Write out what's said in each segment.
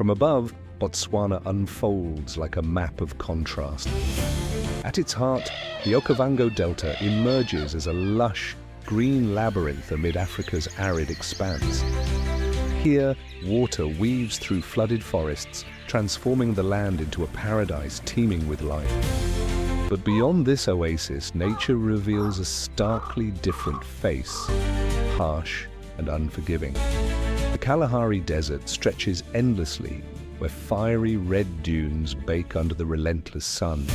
From above, Botswana unfolds like a map of contrast. At its heart, the Okavango Delta emerges as a lush, green labyrinth amid Africa's arid expanse. Here, water weaves through flooded forests, transforming the land into a paradise teeming with life. But beyond this oasis, nature reveals a starkly different face, harsh and unforgiving. The Kalahari Desert stretches endlessly, where fiery red dunes bake under the relentless sun.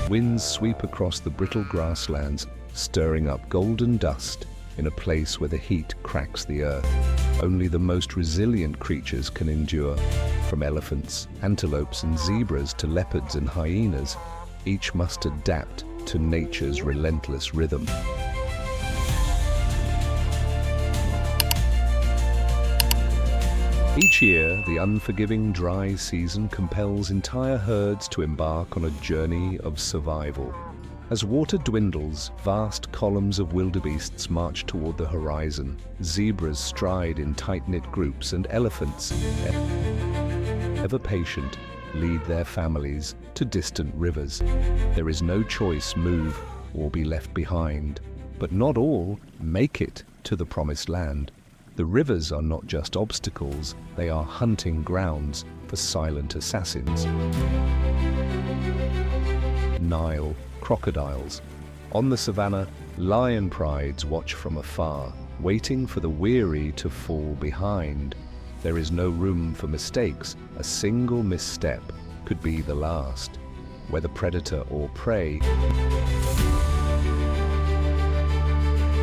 Winds sweep across the brittle grasslands, stirring up golden dust in a place where the heat cracks the earth. Only the most resilient creatures can endure. From elephants, antelopes and zebras to leopards and hyenas, each must adapt to nature's relentless rhythm. Each year, the unforgiving dry season compels entire herds to embark on a journey of survival. As water dwindles, vast columns of wildebeests march toward the horizon. Zebras stride in tight-knit groups, and elephants, ever patient, lead their families to distant rivers. There is no choice: move or be left behind. But not all make it to the promised land. The rivers are not just obstacles, they are hunting grounds for silent assassins. Nile crocodiles. On the savannah, lion prides watch from afar, waiting for the weary to fall behind. There is no room for mistakes. A single misstep could be the last. Whether predator or prey,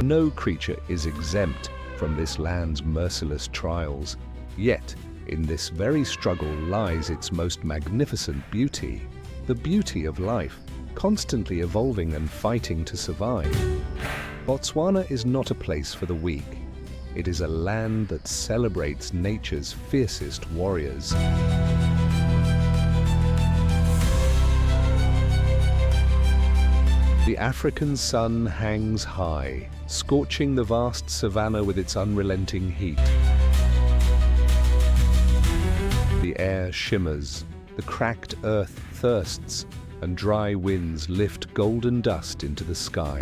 no creature is exempt from this land's merciless trials. Yet, in this very struggle lies its most magnificent beauty, the beauty of life, constantly evolving and fighting to survive. Botswana is not a place for the weak. It is a land that celebrates nature's fiercest warriors. The African sun hangs high, scorching the vast savanna with its unrelenting heat. The air shimmers, the cracked earth thirsts, and dry winds lift golden dust into the sky.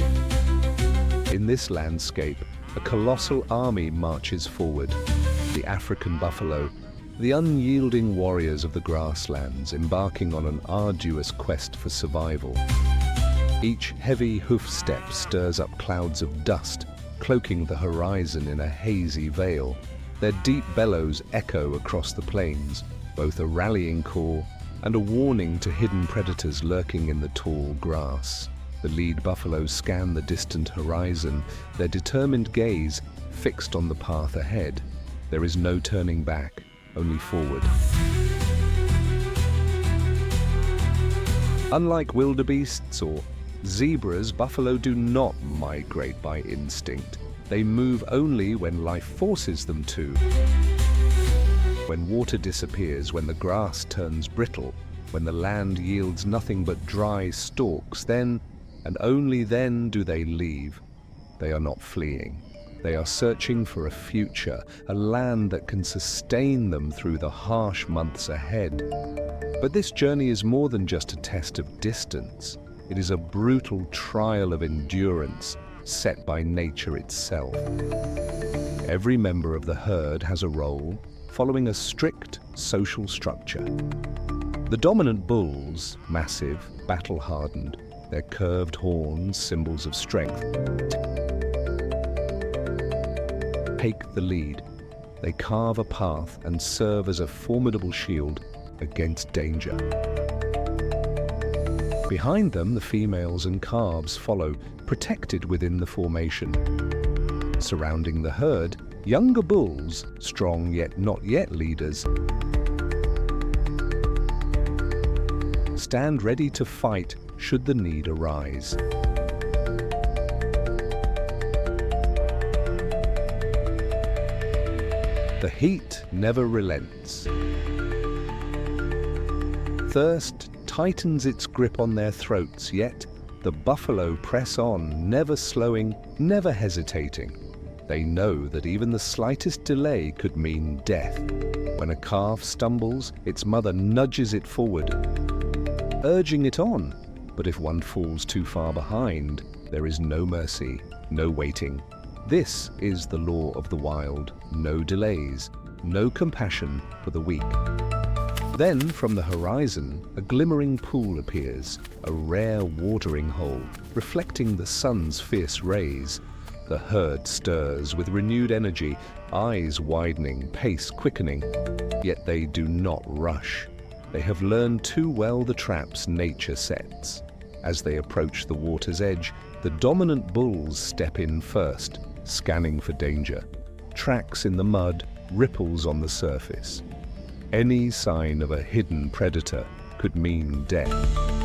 In this landscape, a colossal army marches forward. The African buffalo, the unyielding warriors of the grasslands, embarking on an arduous quest for survival. Each heavy hoof step stirs up clouds of dust, cloaking the horizon in a hazy veil. Their deep bellows echo across the plains, both a rallying call and a warning to hidden predators lurking in the tall grass. The lead buffaloes scan the distant horizon, their determined gaze fixed on the path ahead. There is no turning back, only forward. Unlike wildebeests or zebras, buffalo do not migrate by instinct. They move only when life forces them to. When water disappears, when the grass turns brittle, when the land yields nothing but dry stalks, then, and only then, do they leave. They are not fleeing. They are searching for a future, a land that can sustain them through the harsh months ahead. But this journey is more than just a test of distance. It is a brutal trial of endurance set by nature itself. Every member of the herd has a role, following a strict social structure. The dominant bulls, massive, battle-hardened, their curved horns symbols of strength, take the lead. They carve a path and serve as a formidable shield against danger. Behind them, the females and calves follow, protected within the formation. Surrounding the herd, younger bulls, strong yet not yet leaders, stand ready to fight should the need arise. The heat never relents. Thirst tightens its grip on their throats, yet the buffalo press on, never slowing, never hesitating. They know that even the slightest delay could mean death. When a calf stumbles, its mother nudges it forward, urging it on. But if one falls too far behind, there is no mercy, no waiting. This is the law of the wild. No delays, no compassion for the weak. Then, from the horizon, a glimmering pool appears, a rare watering hole, reflecting the sun's fierce rays. The herd stirs with renewed energy, eyes widening, pace quickening. Yet they do not rush. They have learned too well the traps nature sets. As they approach the water's edge, the dominant bulls step in first, scanning for danger. Tracks in the mud, ripples on the surface. Any sign of a hidden predator could mean death.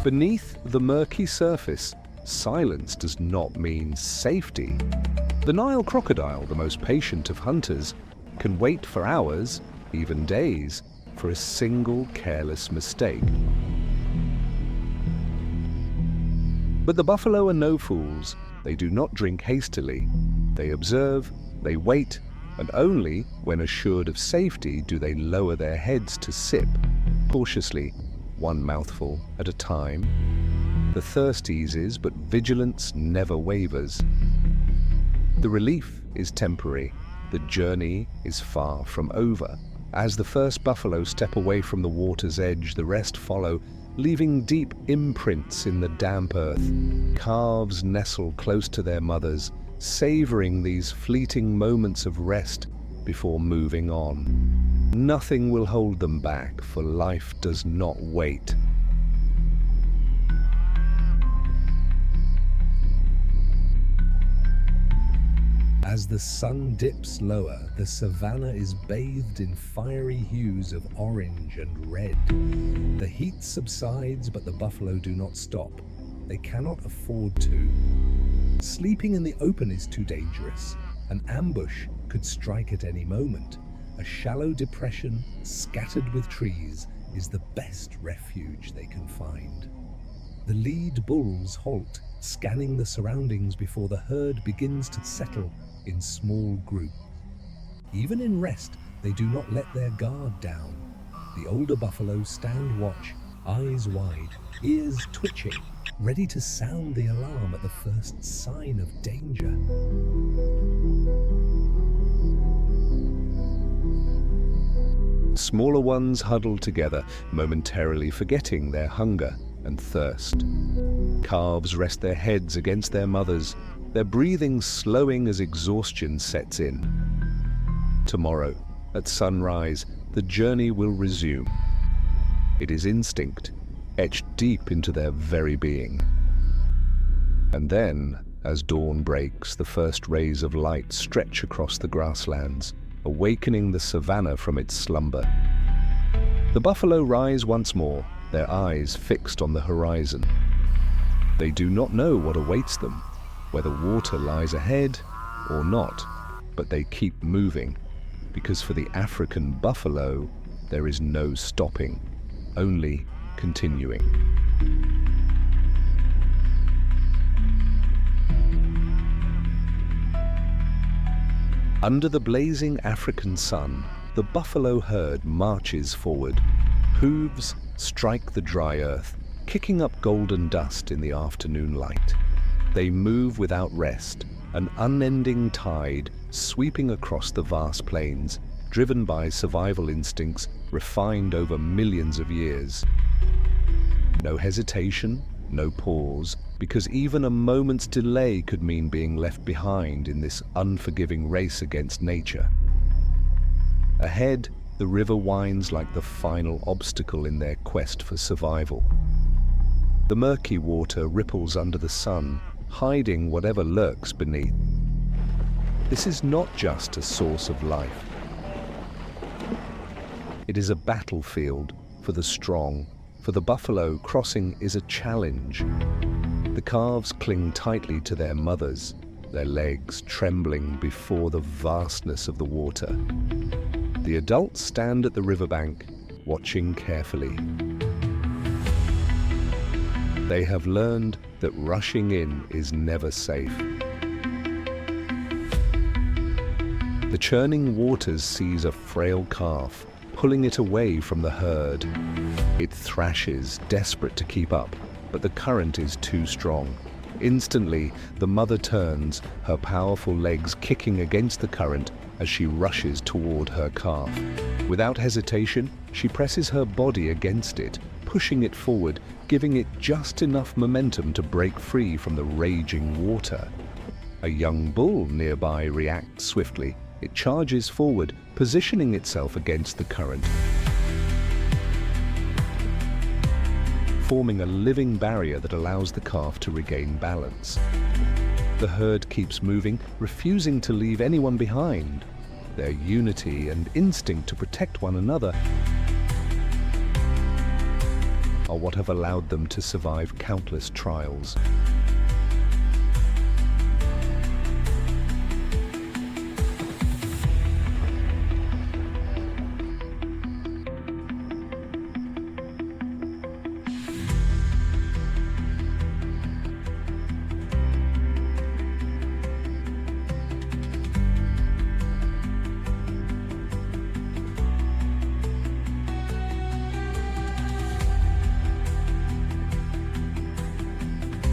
Beneath the murky surface, silence does not mean safety. The Nile crocodile, the most patient of hunters, can wait for hours, even days, for a single careless mistake. But the buffalo are no fools. They do not drink hastily. They observe, they wait, and only when assured of safety do they lower their heads to sip, cautiously, one mouthful at a time. The thirst eases, but vigilance never wavers. The relief is temporary. The journey is far from over. As the first buffalo step away from the water's edge, the rest follow, leaving deep imprints in the damp earth. Calves nestle close to their mothers, savoring these fleeting moments of rest before moving on. Nothing will hold them back, for life does not wait. As the sun dips lower, the savanna is bathed in fiery hues of orange and red. The heat subsides, but the buffalo do not stop. They cannot afford to. Sleeping in the open is too dangerous. An ambush could strike at any moment. A shallow depression, scattered with trees, is the best refuge they can find. The lead bulls halt, scanning the surroundings before the herd begins to settle in small groups. Even in rest, they do not let their guard down. The older buffaloes stand watch, eyes wide, ears twitching, ready to sound the alarm at the first sign of danger. Smaller ones huddle together, momentarily forgetting their hunger and thirst. Calves rest their heads against their mothers, their breathing slowing as exhaustion sets in. Tomorrow, at sunrise, the journey will resume. It is instinct, etched deep into their very being. And then, as dawn breaks, the first rays of light stretch across the grasslands, awakening the savanna from its slumber. The buffalo rise once more, their eyes fixed on the horizon. They do not know what awaits them, whether water lies ahead or not, but they keep moving, because for the African buffalo, there is no stopping, only continuing. Under the blazing African sun, the buffalo herd marches forward. Hooves strike the dry earth, kicking up golden dust in the afternoon light. They move without rest, an unending tide sweeping across the vast plains, driven by survival instincts refined over millions of years. No hesitation, no pause, because even a moment's delay could mean being left behind in this unforgiving race against nature. Ahead, the river winds like the final obstacle in their quest for survival. The murky water ripples under the sun, hiding whatever lurks beneath. This is not just a source of life. It is a battlefield for the strong. For the buffalo, crossing is a challenge. The calves cling tightly to their mothers, their legs trembling before the vastness of the water. The adults stand at the riverbank, watching carefully. They have learned that rushing in is never safe. The churning waters seize a frail calf, pulling it away from the herd. It thrashes, desperate to keep up, but the current is too strong. Instantly, the mother turns, her powerful legs kicking against the current as she rushes toward her calf. Without hesitation, she presses her body against it, pushing it forward, giving it just enough momentum to break free from the raging water. A young bull nearby reacts swiftly. It charges forward, positioning itself against the current, forming a living barrier that allows the calf to regain balance. The herd keeps moving, refusing to leave anyone behind. Their unity and instinct to protect one another are what have allowed them to survive countless trials.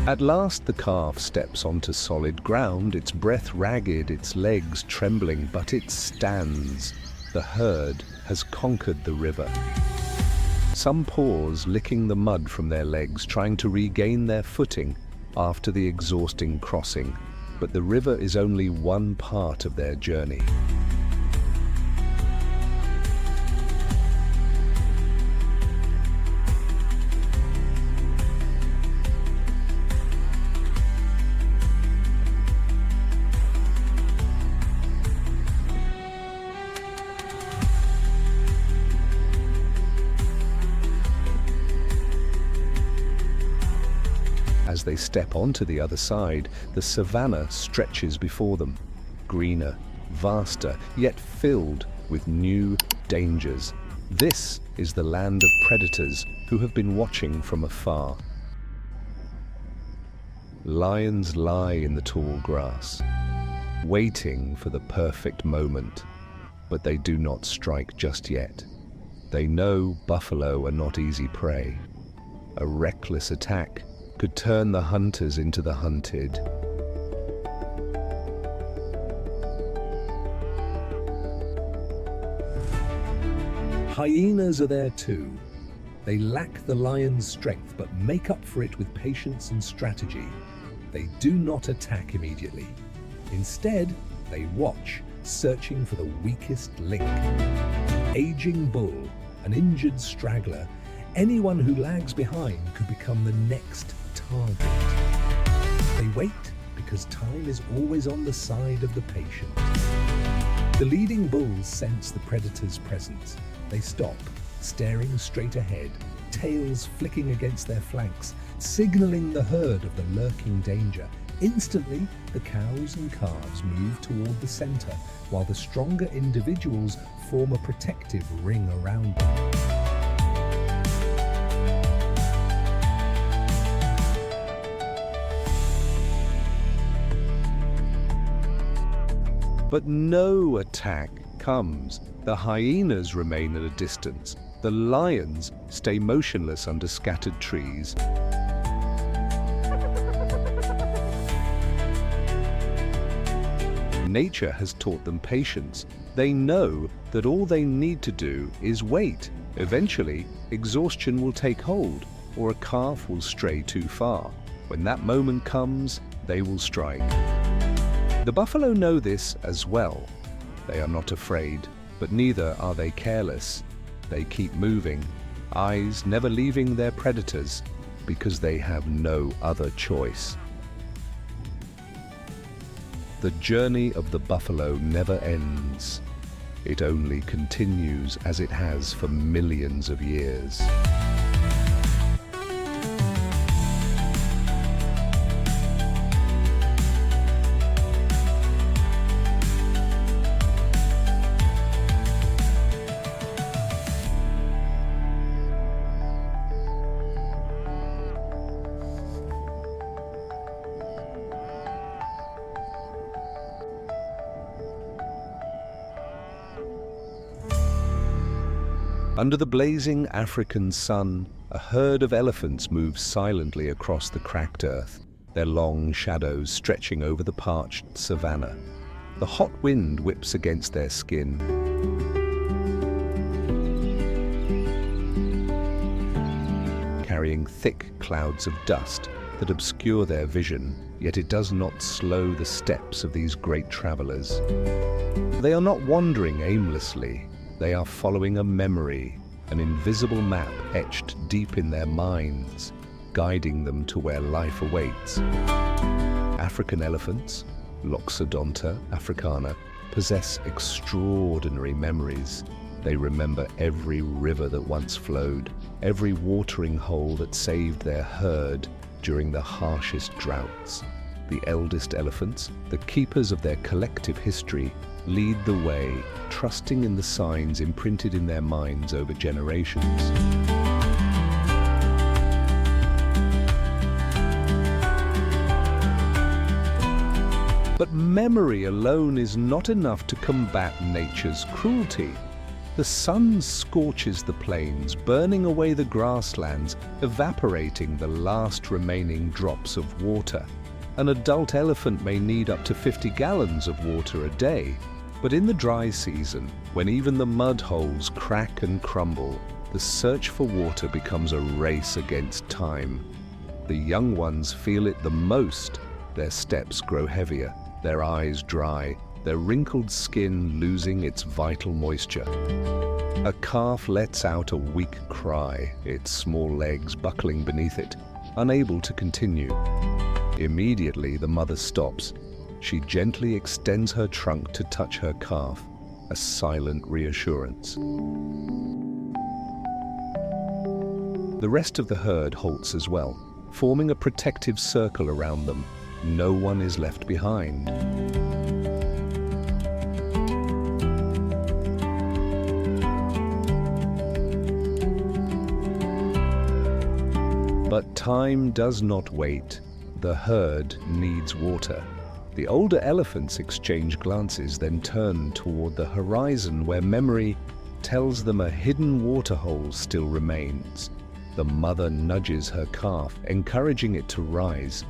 At last the calf steps onto solid ground, its breath ragged, its legs trembling, but it stands. The herd has conquered the river. Some pause, licking the mud from their legs, trying to regain their footing after the exhausting crossing. But the river is only one part of their journey. As they step onto the other side, the savanna stretches before them, greener, vaster, yet filled with new dangers. This is the land of predators who have been watching from afar. Lions lie in the tall grass, waiting for the perfect moment, but they do not strike just yet. They know buffalo are not easy prey. A reckless attack could turn the hunters into the hunted. Hyenas are there too. They lack the lion's strength but make up for it with patience and strategy. They do not attack immediately. Instead, they watch, searching for the weakest link. Aging bull, an injured straggler, anyone who lags behind could become the next target. They wait because time is always on the side of the patient. The leading bulls sense the predator's presence. They stop, staring straight ahead, tails flicking against their flanks, signaling the herd of the lurking danger. Instantly, the cows and calves move toward the center, while the stronger individuals form a protective ring around them. But no attack comes. The hyenas remain at a distance. The lions stay motionless under scattered trees. Nature has taught them patience. They know that all they need to do is wait. Eventually, exhaustion will take hold, or a calf will stray too far. When that moment comes, they will strike. The buffalo know this as well. They are not afraid, but neither are they careless. They keep moving, eyes never leaving their predators, because they have no other choice. The journey of the buffalo never ends. It only continues as it has for millions of years. Under the blazing African sun, a herd of elephants moves silently across the cracked earth, their long shadows stretching over the parched savanna. The hot wind whips against their skin, carrying thick clouds of dust that obscure their vision, yet it does not slow the steps of these great travelers. They are not wandering aimlessly. They are following a memory, an invisible map etched deep in their minds, guiding them to where life awaits. African elephants, Loxodonta africana, possess extraordinary memories. They remember every river that once flowed, every watering hole that saved their herd during the harshest droughts. The eldest elephants, the keepers of their collective history, lead the way, trusting in the signs imprinted in their minds over generations. But memory alone is not enough to combat nature's cruelty. The sun scorches the plains, burning away the grasslands, evaporating the last remaining drops of water. An adult elephant may need up to 50 gallons of water a day. But in the dry season, when even the mud holes crack and crumble, the search for water becomes a race against time. The young ones feel it the most. Their steps grow heavier, their eyes dry, their wrinkled skin losing its vital moisture. A calf lets out a weak cry, its small legs buckling beneath it, unable to continue. Immediately, the mother stops. She gently extends her trunk to touch her calf, a silent reassurance. The rest of the herd halts as well, forming a protective circle around them. No one is left behind. But time does not wait. The herd needs water. The older elephants exchange glances, then turn toward the horizon where memory tells them a hidden waterhole still remains. The mother nudges her calf, encouraging it to rise.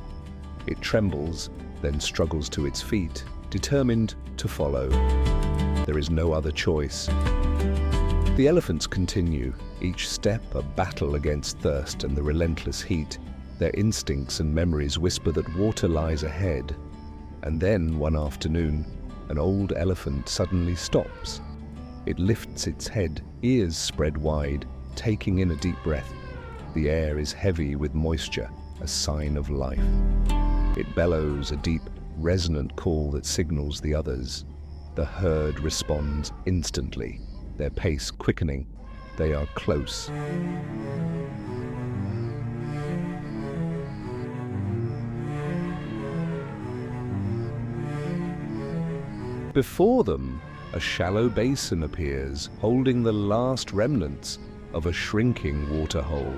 It trembles, then struggles to its feet, determined to follow. There is no other choice. The elephants continue, each step a battle against thirst and the relentless heat. Their instincts and memories whisper that water lies ahead. And then, one afternoon, an old elephant suddenly stops. It lifts its head, ears spread wide, taking in a deep breath. The air is heavy with moisture, a sign of life. It bellows a deep, resonant call that signals the others. The herd responds instantly, their pace quickening. They are close. Before them, a shallow basin appears, holding the last remnants of a shrinking waterhole.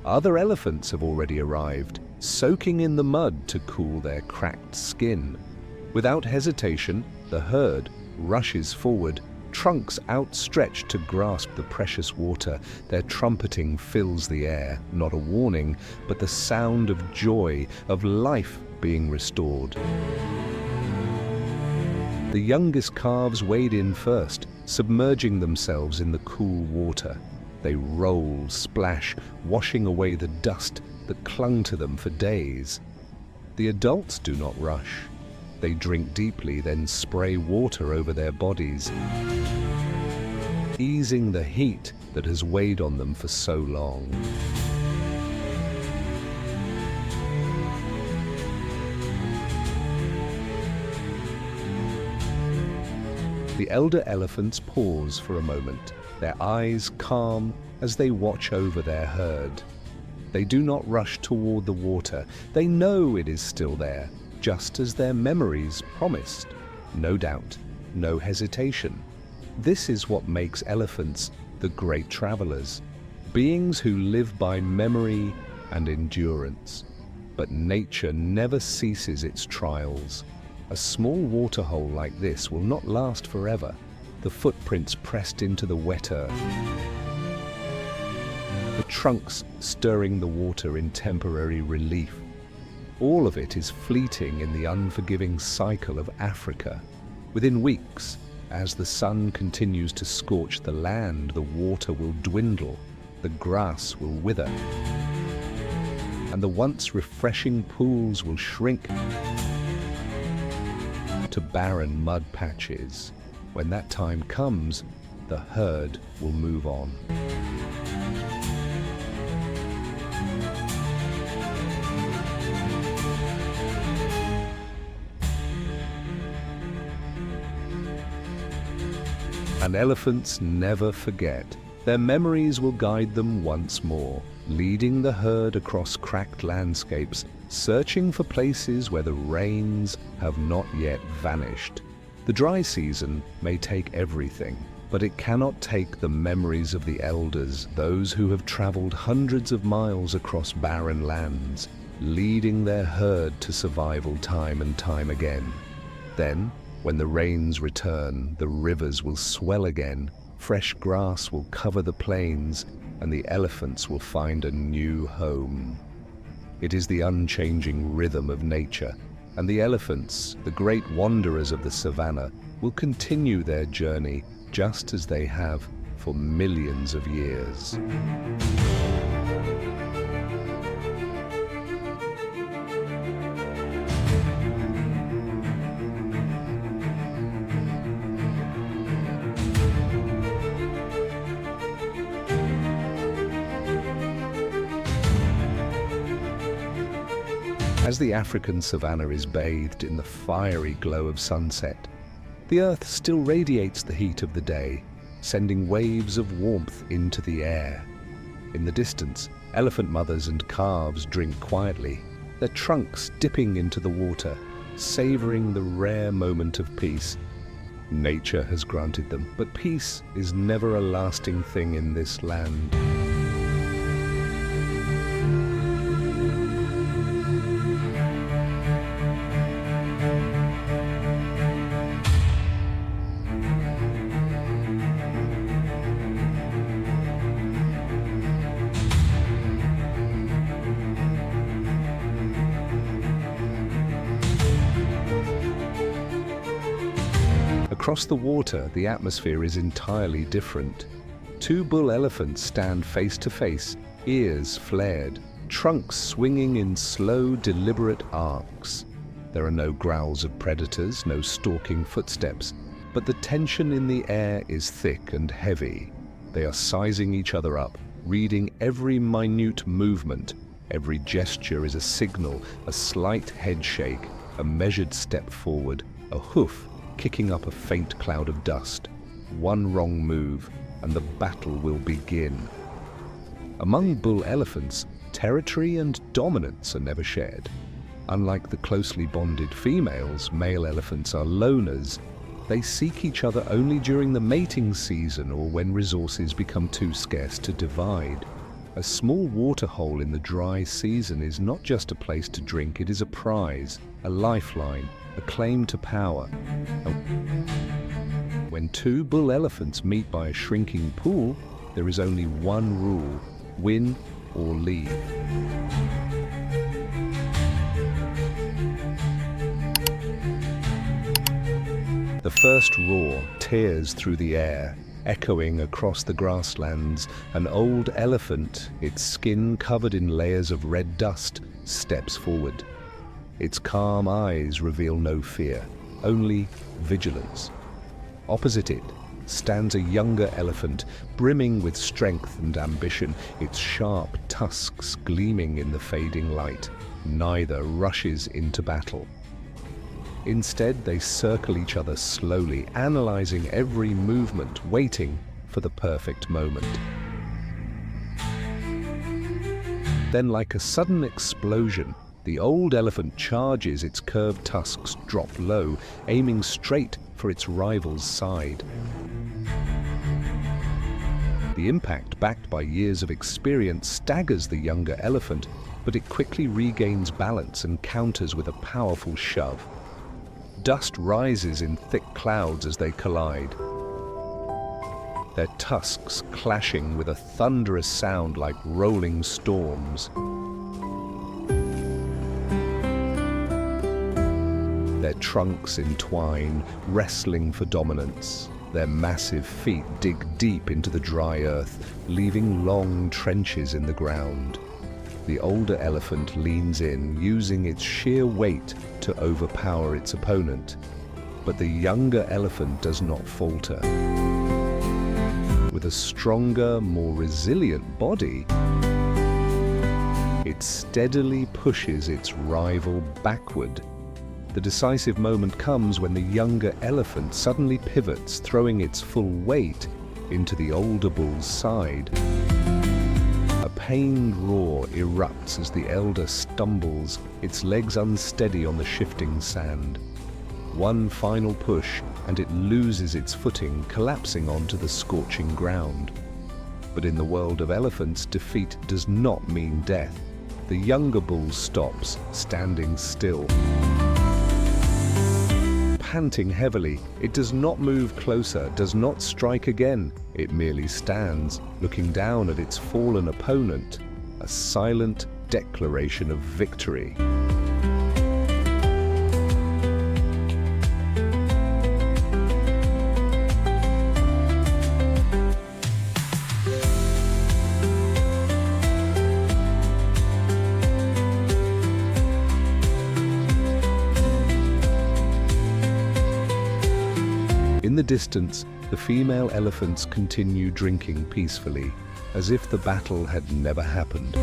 Other elephants have already arrived, soaking in the mud to cool their cracked skin. Without hesitation, the herd rushes forward, trunks outstretched to grasp the precious water. Their trumpeting fills the air, not a warning, but the sound of joy, of life being restored. The youngest calves wade in first, submerging themselves in the cool water. They roll, splash, washing away the dust that clung to them for days. The adults do not rush. They drink deeply, then spray water over their bodies, easing the heat that has weighed on them for so long. The elder elephants pause for a moment, their eyes calm as they watch over their herd. They do not rush toward the water. They know it is still there, just as their memories promised. No doubt, no hesitation. This is what makes elephants the great travelers, beings who live by memory and endurance. But nature never ceases its trials. A small waterhole like this will not last forever. the footprints pressed into the wet earth, the trunks stirring the water in temporary relief. All of it is fleeting in the unforgiving cycle of Africa. Within weeks, as the sun continues to scorch the land, the water will dwindle, the grass will wither, and the once refreshing pools will shrink to barren mud patches. When that time comes, the herd will move on. And elephants never forget. Their memories will guide them once more, leading the herd across cracked landscapes, searching for places where the rains have not yet vanished. The dry season may take everything, but it cannot take the memories of the elders, those who have traveled hundreds of miles across barren lands, leading their herd to survival time and time again. Then, when the rains return, the rivers will swell again, fresh grass will cover the plains, and the elephants will find a new home. It is the unchanging rhythm of nature, and the elephants, the great wanderers of the savannah, will continue their journey just as they have for millions of years. As the African savanna is bathed in the fiery glow of sunset, the earth still radiates the heat of the day, sending waves of warmth into the air. In the distance, elephant mothers and calves drink quietly, their trunks dipping into the water, savoring the rare moment of peace. Nature has granted them, but peace is never a lasting thing in this land. Across the water, the atmosphere is entirely different. Two bull elephants stand face to face, ears flared, trunks swinging in slow, deliberate arcs. There are no growls of predators, no stalking footsteps, but the tension in the air is thick and heavy. They are sizing each other up, reading every minute movement. Every gesture is a signal, a slight head shake, a measured step forward, a hoof kicking up a faint cloud of dust. One wrong move, and the battle will begin. Among bull elephants, territory and dominance are never shared. Unlike the closely bonded females, male elephants are loners. They seek each other only during the mating season or when resources become too scarce to divide. A small waterhole in the dry season is not just a place to drink, it is a prize, a lifeline, a claim to power. When two bull elephants meet by a shrinking pool, there is only one rule: win or leave. The first roar tears through the air, echoing across the grasslands. An old elephant, its skin covered in layers of red dust, steps forward. Its calm eyes reveal no fear, only vigilance. Opposite it stands a younger elephant, brimming with strength and ambition, its sharp tusks gleaming in the fading light. Neither rushes into battle. Instead, they circle each other slowly, analyzing every movement, waiting for the perfect moment. Then, like a sudden explosion, the old elephant charges, its curved tusks drop low, aiming straight for its rival's side. The impact, backed by years of experience, staggers the younger elephant, but it quickly regains balance and counters with a powerful shove. Dust rises in thick clouds as they collide. their tusks clashing with a thunderous sound like rolling storms. Their trunks entwine, wrestling for dominance. Their massive feet dig deep into the dry earth, leaving long trenches in the ground. The older elephant leans in, using its sheer weight to overpower its opponent. But the younger elephant does not falter. With a stronger, more resilient body, it steadily pushes its rival backward. The decisive moment comes when the younger elephant suddenly pivots, throwing its full weight into the older bull's side. A pained roar erupts as the elder stumbles, its legs unsteady on the shifting sand. One final push, and it loses its footing, collapsing onto the scorching ground. But in the world of elephants, defeat does not mean death. The younger bull stops, standing still. Panting heavily, it does not move closer, does not strike again. It merely stands, looking down at its fallen opponent, a silent declaration of victory. In the distance, the female elephants continue drinking peacefully, as if the battle had never happened.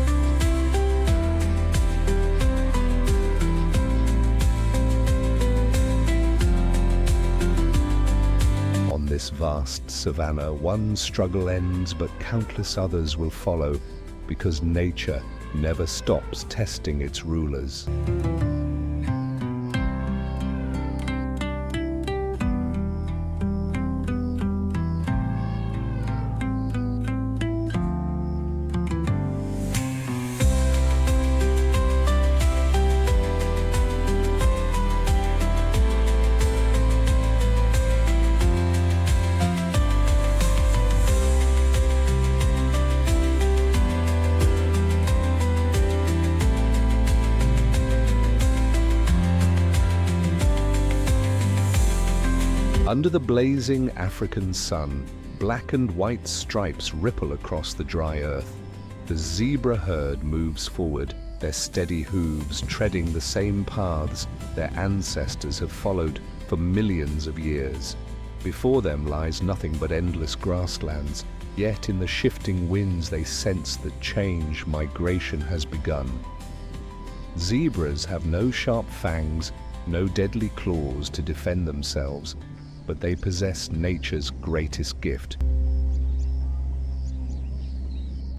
On this vast savanna, one struggle ends, but countless others will follow, because nature never stops testing its rulers. Under the blazing African sun, black and white stripes ripple across the dry earth. The zebra herd moves forward, their steady hooves treading the same paths their ancestors have followed for millions of years. Before them lies nothing but endless grasslands, yet in the shifting winds they sense that change, migration has begun. Zebras have no sharp fangs, no deadly claws to defend themselves, but they possess nature's greatest gift: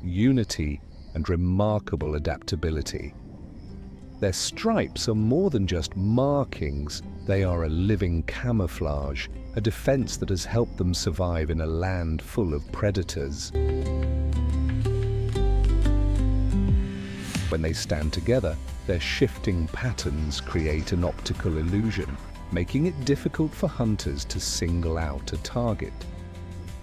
unity and remarkable adaptability. Their stripes are more than just markings, they are a living camouflage, a defense that has helped them survive in a land full of predators. When they stand together, their shifting patterns create an optical illusion, making it difficult for hunters to single out a target.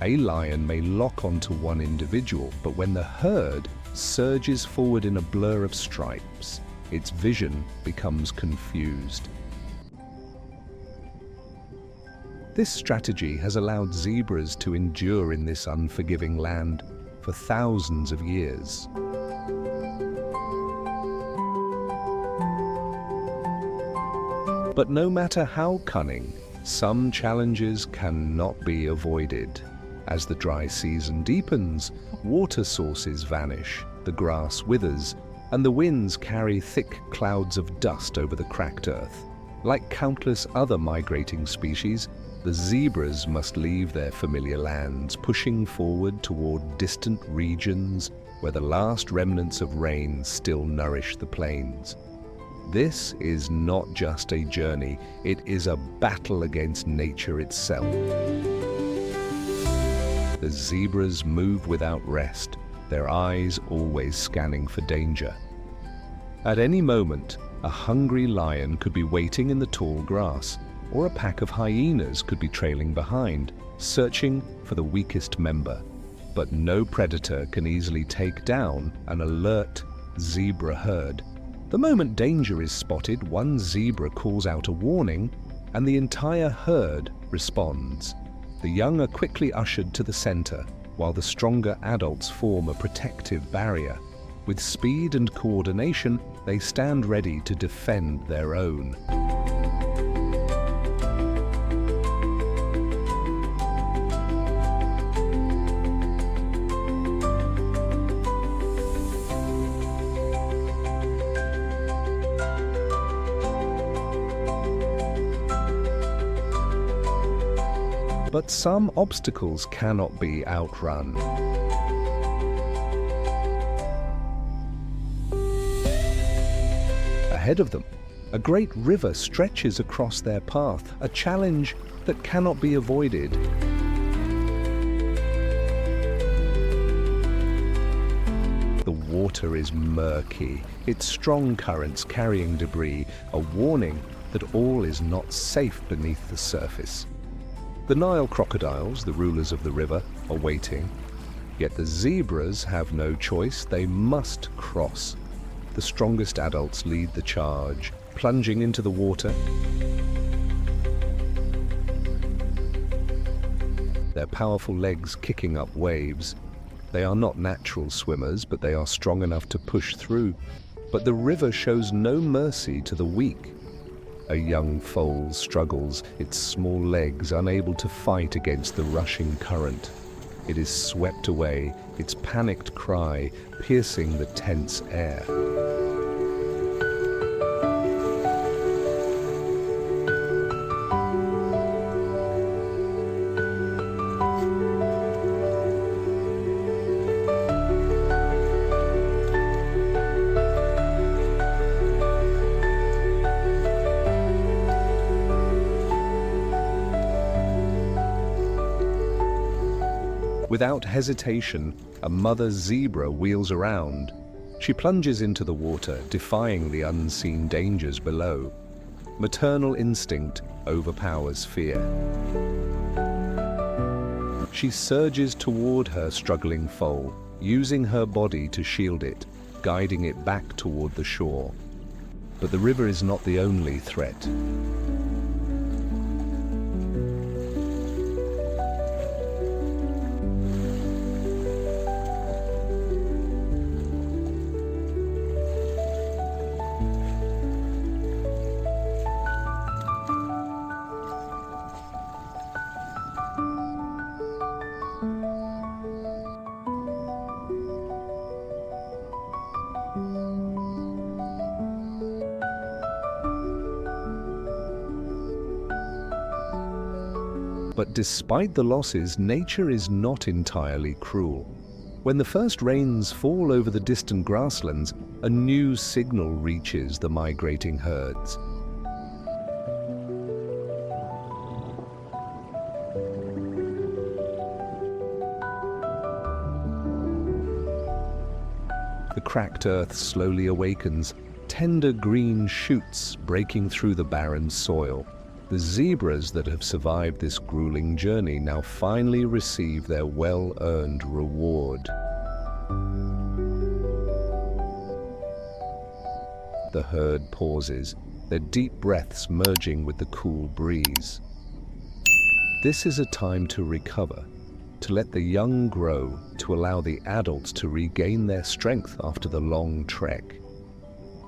A lion may lock onto one individual, but when the herd surges forward in a blur of stripes, its vision becomes confused. This strategy has allowed zebras to endure in this unforgiving land for thousands of years. But no matter how cunning, some challenges cannot be avoided. As the dry season deepens, water sources vanish, the grass withers, and the winds carry thick clouds of dust over the cracked earth. Like countless other migrating species, the zebras must leave their familiar lands, pushing forward toward distant regions where the last remnants of rain still nourish the plains. This is not just a journey, it is a battle against nature itself. The zebras move without rest, their eyes always scanning for danger. At any moment, a hungry lion could be waiting in the tall grass, or a pack of hyenas could be trailing behind, searching for the weakest member. But no predator can easily take down an alert zebra herd. The moment danger is spotted, one zebra calls out a warning, and the entire herd responds. The young are quickly ushered to the center, while the stronger adults form a protective barrier. With speed and coordination, they stand ready to defend their own. But some obstacles cannot be outrun. Ahead of them, a great river stretches across their path, a challenge that cannot be avoided. The water is murky, its strong currents carrying debris, a warning that all is not safe beneath the surface. The Nile crocodiles, the rulers of the river, are waiting. Yet the zebras have no choice, they must cross. The strongest adults lead the charge, plunging into the water. Their powerful legs kicking up waves. They are not natural swimmers, but they are strong enough to push through. But the river shows no mercy to the weak. A young foal struggles, its small legs unable to fight against the rushing current. It is swept away, its panicked cry piercing the tense air. Without hesitation, a mother zebra wheels around. She plunges into the water, defying the unseen dangers below. Maternal instinct overpowers fear. She surges toward her struggling foal, using her body to shield it, guiding it back toward the shore. But the river is not the only threat. But despite the losses, nature is not entirely cruel. When the first rains fall over the distant grasslands, a new signal reaches the migrating herds. The cracked earth slowly awakens, tender green shoots breaking through the barren soil. The zebras that have survived this grueling journey now finally receive their well-earned reward. The herd pauses, their deep breaths merging with the cool breeze. This is a time to recover, to let the young grow, to allow the adults to regain their strength after the long trek.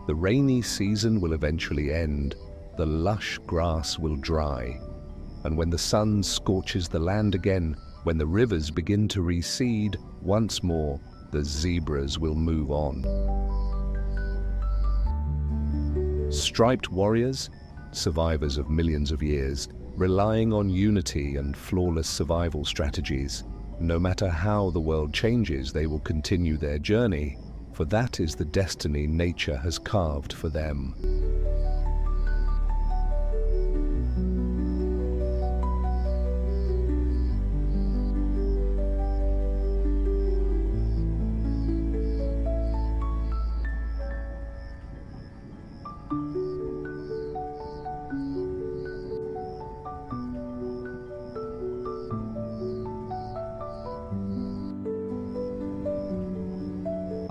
The rainy season will eventually end, the lush grass will dry, and when the sun scorches the land again, when the rivers begin to recede, once more the zebras will move on. Striped warriors, survivors of millions of years, relying on unity and flawless survival strategies. No matter how the world changes, they will continue their journey, for that is the destiny nature has carved for them.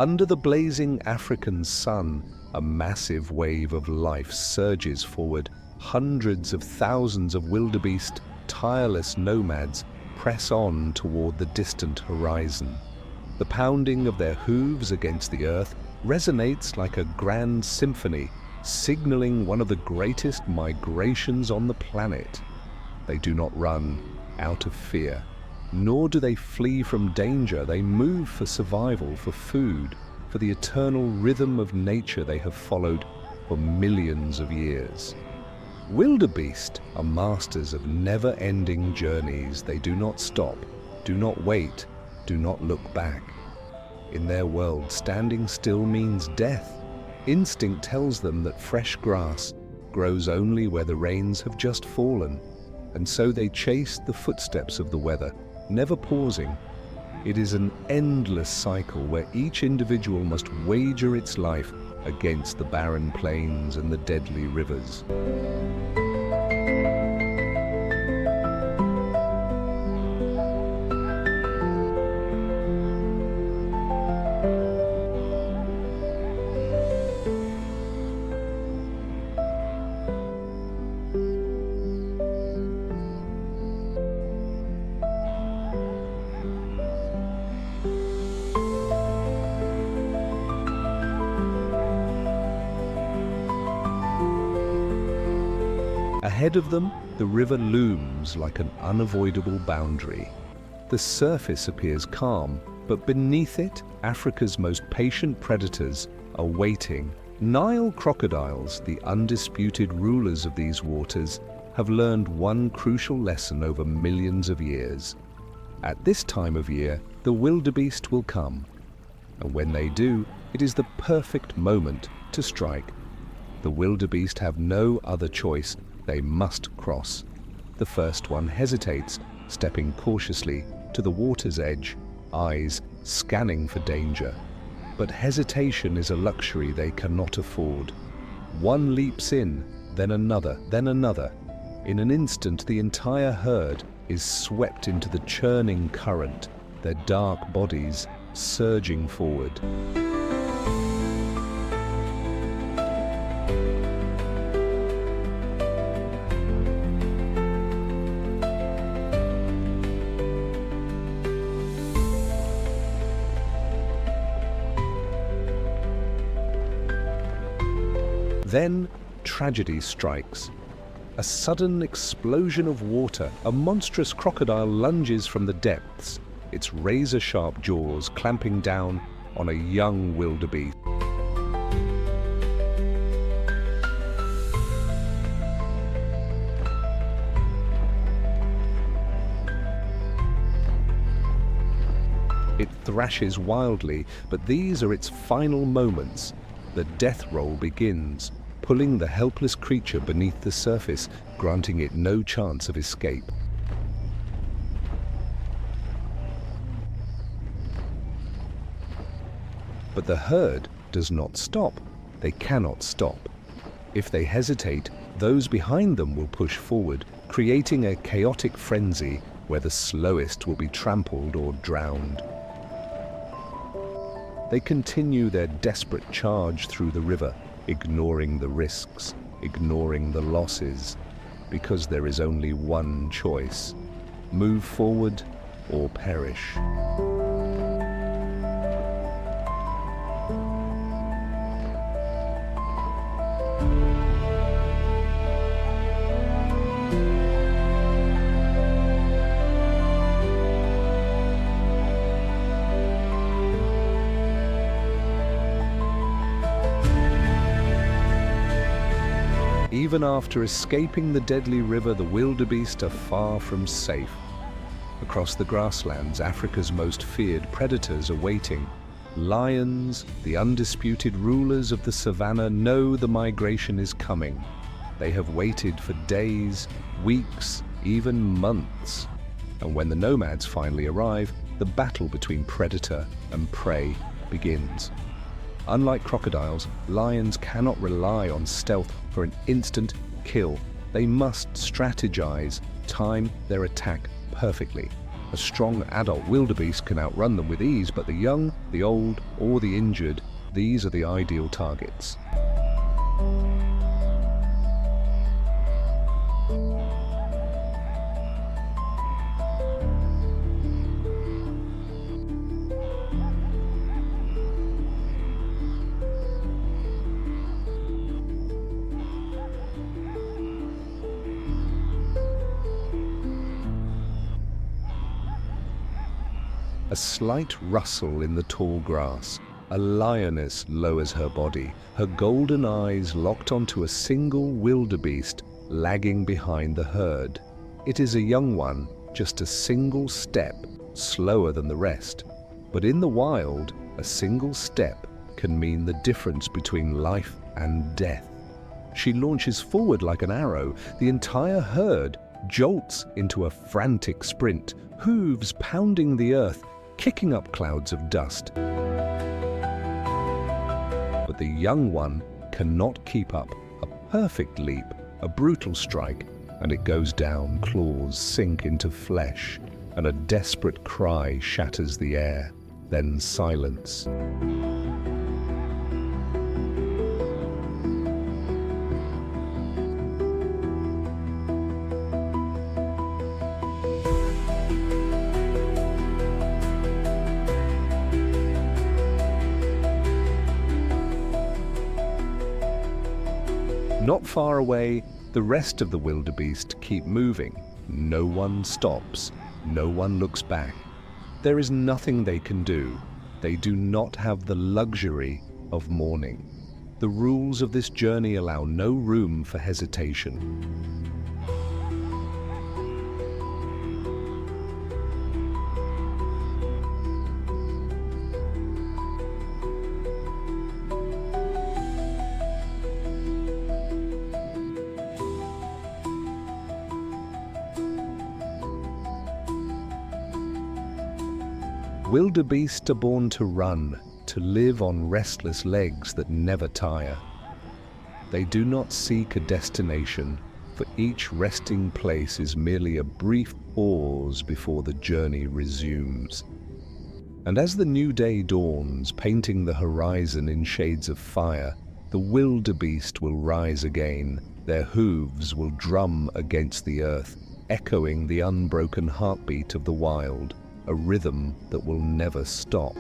Under the blazing African sun, a massive wave of life surges forward. Hundreds of thousands of wildebeest, tireless nomads, press on toward the distant horizon. The pounding of their hooves against the earth resonates like a grand symphony, signaling one of the greatest migrations on the planet. They do not run out of fear, nor do they flee from danger. They move for survival, for food, for the eternal rhythm of nature they have followed for millions of years. Wildebeest are masters of never-ending journeys. They do not stop, do not wait, do not look back. In their world, standing still means death. Instinct tells them that fresh grass grows only where the rains have just fallen, and so they chase the footsteps of the weather, never pausing. It is an endless cycle where each individual must wager its life against the barren plains and the deadly rivers. Ahead of them, the river looms like an unavoidable boundary. The surface appears calm, but beneath it, Africa's most patient predators are waiting. Nile crocodiles, the undisputed rulers of these waters, have learned one crucial lesson over millions of years. At this time of year, the wildebeest will come. And when they do, it is the perfect moment to strike. The wildebeest have no other choice. They must cross. The first one hesitates, stepping cautiously to the water's edge, eyes scanning for danger. But hesitation is a luxury they cannot afford. One leaps in, then another, then another. In an instant, the entire herd is swept into the churning current, their dark bodies surging forward. Then, tragedy strikes. A sudden explosion of water. A monstrous crocodile lunges from the depths, its razor-sharp jaws clamping down on a young wildebeest. It thrashes wildly, but these are its final moments. The death roll begins, pulling the helpless creature beneath the surface, granting it no chance of escape. But the herd does not stop. They cannot stop. If they hesitate, those behind them will push forward, creating a chaotic frenzy where the slowest will be trampled or drowned. They continue their desperate charge through the river, ignoring the risks, ignoring the losses, because there is only one choice: move forward or perish. Even after escaping the deadly river, the wildebeest are far from safe. Across the grasslands, Africa's most feared predators are waiting. Lions, the undisputed rulers of the savannah, know the migration is coming. They have waited for days, weeks, even months. And when the nomads finally arrive, the battle between predator and prey begins. Unlike crocodiles, lions cannot rely on stealth for an instant kill. They must strategize, time their attack perfectly. A strong adult wildebeest can outrun them with ease, but the young, the old, or the injured, these are the ideal targets. A slight rustle in the tall grass. A lioness lowers her body, her golden eyes locked onto a single wildebeest lagging behind the herd. It is a young one, just a single step slower than the rest. But in the wild, a single step can mean the difference between life and death. She launches forward like an arrow. The entire herd jolts into a frantic sprint, hooves pounding the earth, kicking up clouds of dust. But the young one cannot keep up. A perfect leap, a brutal strike, and it goes down. Claws sink into flesh, and a desperate cry shatters the air. Then silence. Not far away, the rest of the wildebeest keep moving. No one stops. No one looks back. There is nothing they can do. They do not have the luxury of mourning. The rules of this journey allow no room for hesitation. Wildebeest are born to run, to live on restless legs that never tire. They do not seek a destination, for each resting place is merely a brief pause before the journey resumes. And as the new day dawns, painting the horizon in shades of fire, the wildebeest will rise again. Their hooves will drum against the earth, echoing the unbroken heartbeat of the wild. A rhythm that will never stop.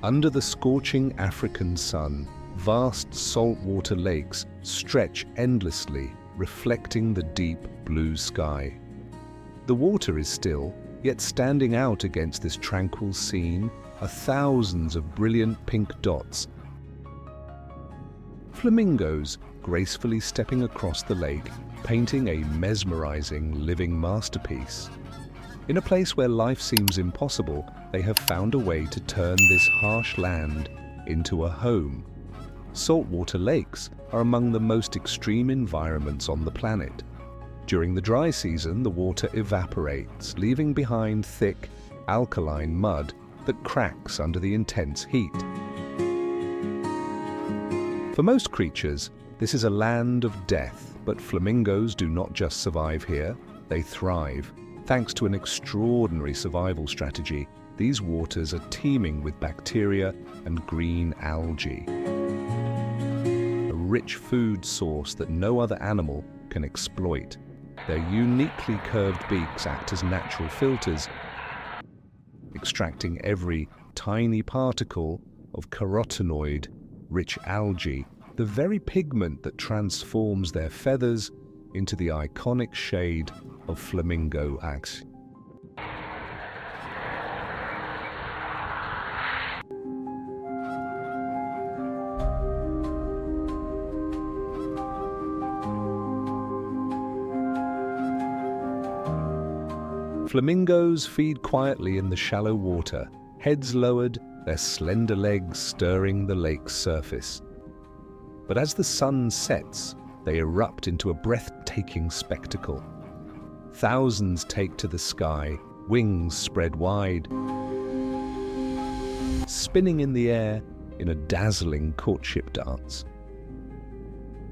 Under the scorching African sun, vast saltwater lakes stretch endlessly, reflecting the deep blue sky. The water is still, yet standing out against this tranquil scene are thousands of brilliant pink dots. Flamingos gracefully stepping across the lake, painting a mesmerizing living masterpiece. In a place where life seems impossible, they have found a way to turn this harsh land into a home. Saltwater lakes are among the most extreme environments on the planet. During the dry season, the water evaporates, leaving behind thick, alkaline mud that cracks under the intense heat. For most creatures, this is a land of death, but flamingos do not just survive here, they thrive. Thanks to an extraordinary survival strategy, these waters are teeming with bacteria and green algae. A rich food source that no other animal can exploit. Their uniquely curved beaks act as natural filters, extracting every tiny particle of carotenoid-rich algae, the very pigment that transforms their feathers into the iconic shade of flamingo axe. Flamingos feed quietly in the shallow water, heads lowered, their slender legs stirring the lake's surface. But as the sun sets, they erupt into a breathtaking spectacle. Thousands take to the sky, wings spread wide, spinning in the air in a dazzling courtship dance.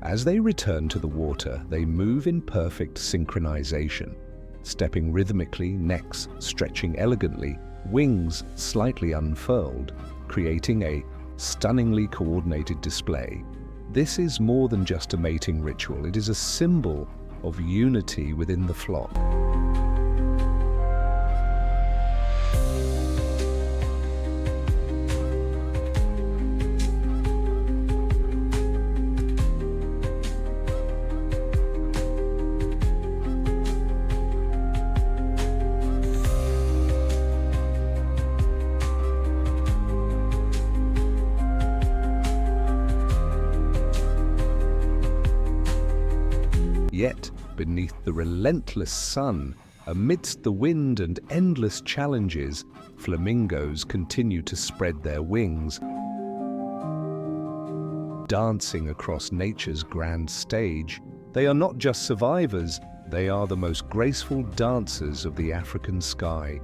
As they return to the water, they move in perfect synchronization, stepping rhythmically, necks stretching elegantly, wings slightly unfurled, creating a stunningly coordinated display. This is more than just a mating ritual, it is a symbol of unity within the flock. Yet, beneath the relentless sun, amidst the wind and endless challenges, flamingos continue to spread their wings, dancing across nature's grand stage. They are not just survivors, they are the most graceful dancers of the African sky.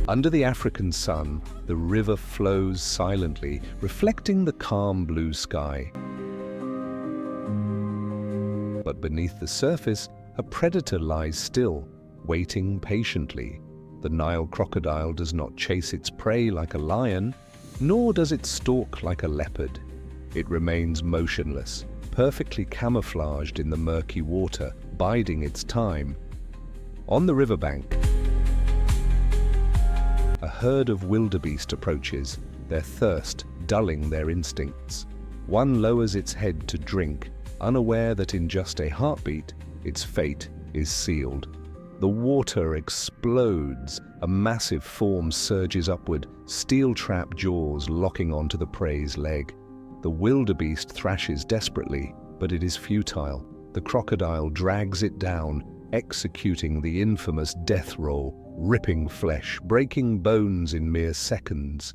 Under the African sun, the river flows silently, reflecting the calm blue sky. But beneath the surface, a predator lies still, waiting patiently. The Nile crocodile does not chase its prey like a lion, nor does it stalk like a leopard. It remains motionless, perfectly camouflaged in the murky water, biding its time. On the riverbank, a herd of wildebeest approaches, their thirst dulling their instincts. One lowers its head to drink, unaware that in just a heartbeat, its fate is sealed. The water explodes, a massive form surges upward, steel-trap jaws locking onto the prey's leg. The wildebeest thrashes desperately, but it is futile. The crocodile drags it down, executing the infamous death roll, ripping flesh, breaking bones in mere seconds.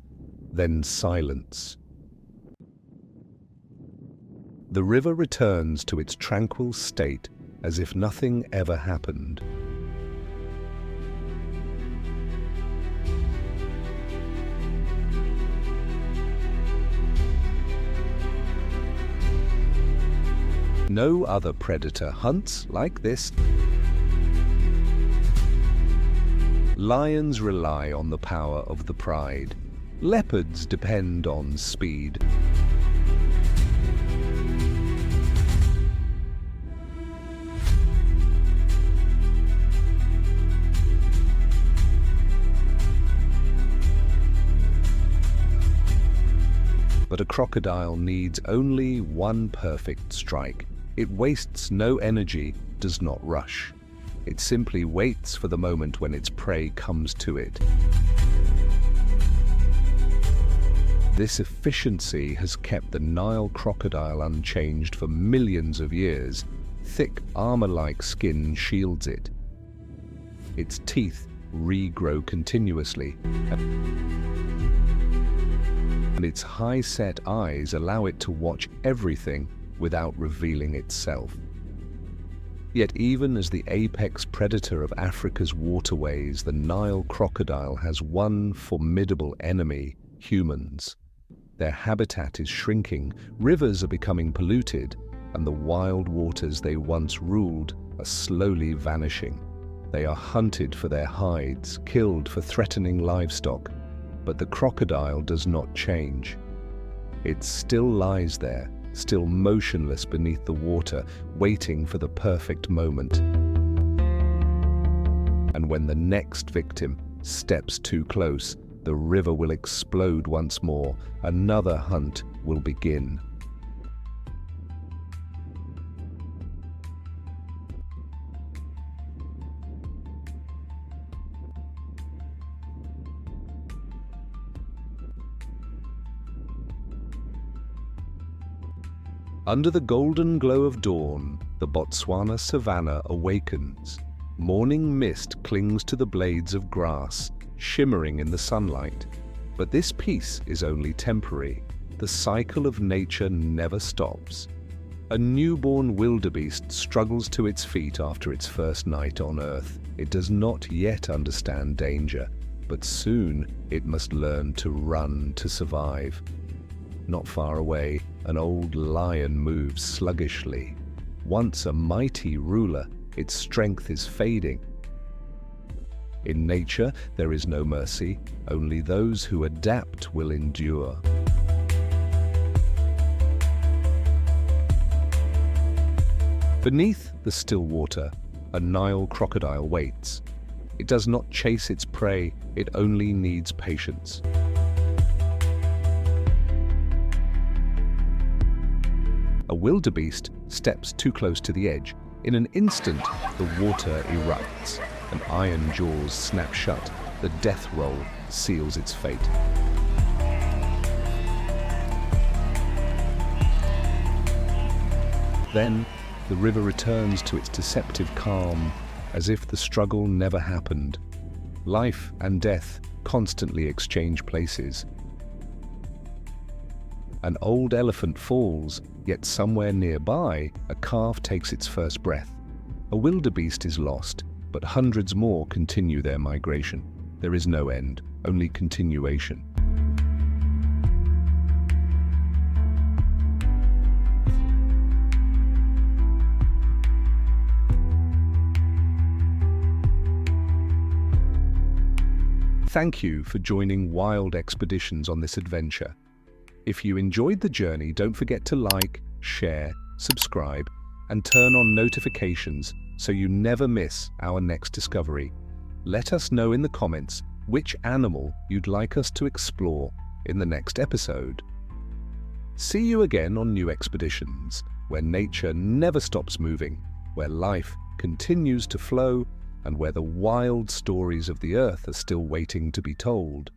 Then silence. The river returns to its tranquil state as if nothing ever happened. No other predator hunts like this. Lions rely on the power of the pride. Leopards depend on speed. But a crocodile needs only one perfect strike. It wastes no energy, does not rush. It simply waits for the moment when its prey comes to it. This efficiency has kept the Nile crocodile unchanged for millions of years. Thick, armor-like skin shields it. Its teeth regrow continuously, and its high-set eyes allow it to watch everything without revealing itself. Yet even as the apex predator of Africa's waterways, the Nile crocodile has one formidable enemy: humans. Their habitat is shrinking, rivers are becoming polluted, and the wild waters they once ruled are slowly vanishing. They are hunted for their hides, killed for threatening livestock, but the crocodile does not change. It still lies there, still motionless beneath the water, waiting for the perfect moment. And when the next victim steps too close, the river will explode once more. Another hunt will begin. Under the golden glow of dawn, the Botswana savanna awakens. Morning mist clings to the blades of grass, shimmering in the sunlight. But this peace is only temporary. The cycle of nature never stops. A newborn wildebeest struggles to its feet after its first night on Earth. It does not yet understand danger, but soon it must learn to run to survive. Not far away, an old lion moves sluggishly. Once a mighty ruler, its strength is fading. In nature, there is no mercy. Only those who adapt will endure. Beneath the still water, a Nile crocodile waits. It does not chase its prey, it only needs patience. A wildebeest steps too close to the edge. In an instant, the water erupts, and iron jaws snap shut. The death roll seals its fate. Then, the river returns to its deceptive calm, as if the struggle never happened. Life and death constantly exchange places. An old elephant falls, yet somewhere nearby, a calf takes its first breath. A wildebeest is lost, but hundreds more continue their migration. There is no end, only continuation. Thank you for joining Wild Expeditions on this adventure. If you enjoyed the journey, don't forget to like, share, subscribe, and turn on notifications so you never miss our next discovery. Let us know in the comments which animal you'd like us to explore in the next episode. See you again on new expeditions, where nature never stops moving, where life continues to flow, and where the wild stories of the earth are still waiting to be told.